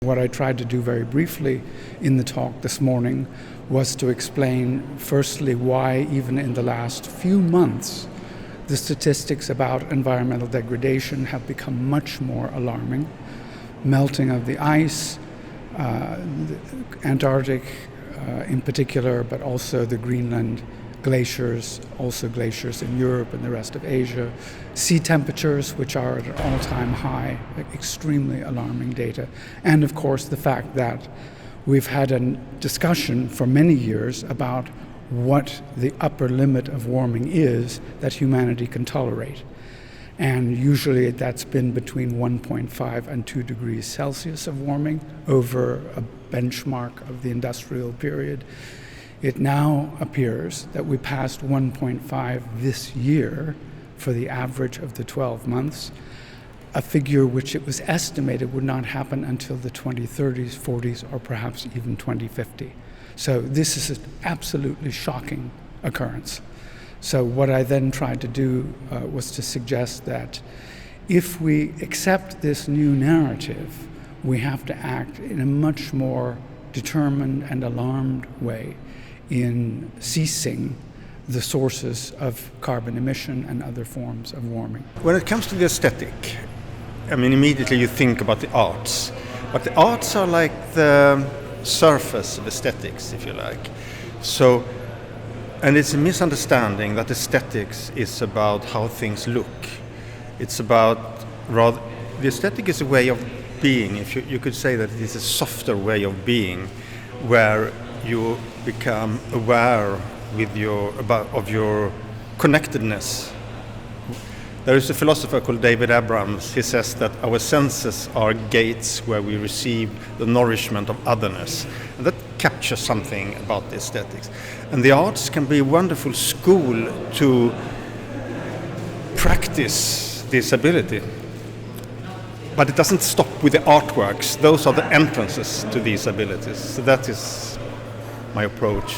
What I tried to do very briefly in the talk this morning was to explain, firstly, why even in the last few months the statistics about environmental degradation have become much more alarming. Melting of the ice, the Antarctic in particular, but also the Greenland glaciers, also glaciers in Europe and the rest of Asia, sea temperatures which are at an all-time high, extremely alarming data, and of course the fact that we've had a discussion for many years about what the upper limit of warming is that humanity can tolerate. And usually that's been between 1.5 and 2 degrees Celsius of warming over a benchmark of the industrial period. It now appears that we passed 1.5 this year for the average of the 12 months, a figure which it was estimated would not happen until the 2030s, 40s, or perhaps even 2050. So this is an absolutely shocking occurrence. So what I then tried to do was to suggest that if we accept this new narrative, we have to act in a much more determined and alarmed way in ceasing the sources of carbon emission and other forms of warming. When it comes to the aesthetic, I mean, immediately you think about the arts. But the arts are like the surface of aesthetics, if you like. So, and it's a misunderstanding that aesthetics is about how things look. It's about, rather, the aesthetic is a way of being. If you could say that it is a softer way of being, where you become aware of your connectedness. There is a philosopher called David Abrams. He says that our senses are gates where we receive the nourishment of otherness. And that captures something about the aesthetics. And the arts can be a wonderful school to practice this ability. But it doesn't stop with the artworks. Those are the entrances to these abilities. So that is my approach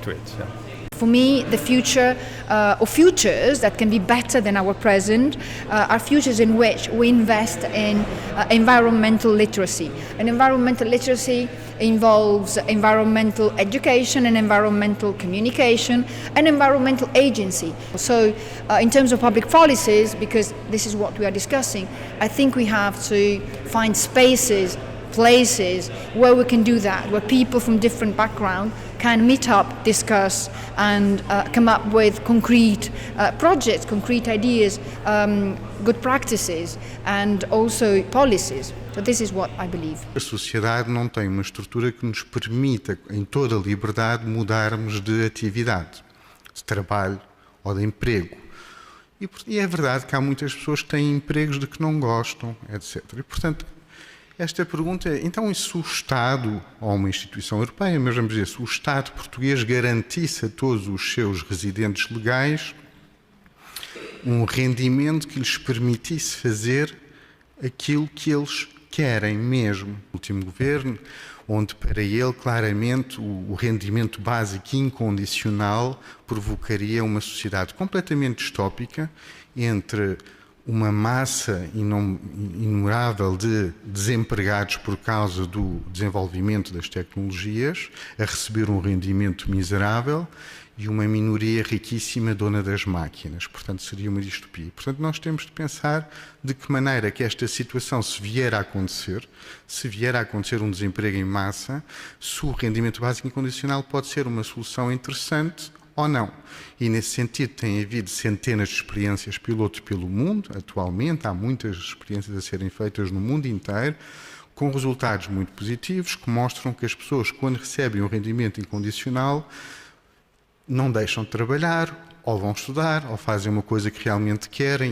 to it. Yeah. For me, the future, or futures that can be better than our present, are futures in which we invest in environmental literacy. And environmental literacy involves environmental education and environmental communication and environmental agency. So in terms of public policies, because this is what we are discussing, I think we have to find spaces, places where we can do that, where people from different backgrounds can meet up, discuss, and come up with concrete projects, concrete ideas, good practices, and also policies. So this is what I believe. A sociedade não tem uma estrutura que nos permita, em toda a liberdade, mudarmos de atividade, de trabalho ou de emprego. E é verdade que há muitas pessoas que têm empregos de que não gostam, etc. E, portanto, esta pergunta é, então, e se o Estado, ou uma instituição europeia, mas vamos dizer, se o Estado português garantisse a todos os seus residentes legais um rendimento que lhes permitisse fazer aquilo que eles querem mesmo? O último governo, onde para ele, claramente, o rendimento básico incondicional provocaria uma sociedade completamente distópica entre uma massa inumerável de desempregados por causa do desenvolvimento das tecnologias, a receber um rendimento miserável, e uma minoria riquíssima dona das máquinas. Portanto, seria uma distopia. Portanto, nós temos de pensar de que maneira que esta situação, se vier a acontecer um desemprego em massa, se o rendimento básico incondicional pode ser uma solução interessante ou não. E, nesse sentido, tem havido centenas de experiências piloto pelo mundo. Atualmente, há muitas experiências a serem feitas no mundo inteiro, com resultados muito positivos, que mostram que as pessoas, quando recebem um rendimento incondicional, não deixam de trabalhar, ou vão estudar, ou fazem uma coisa que realmente querem,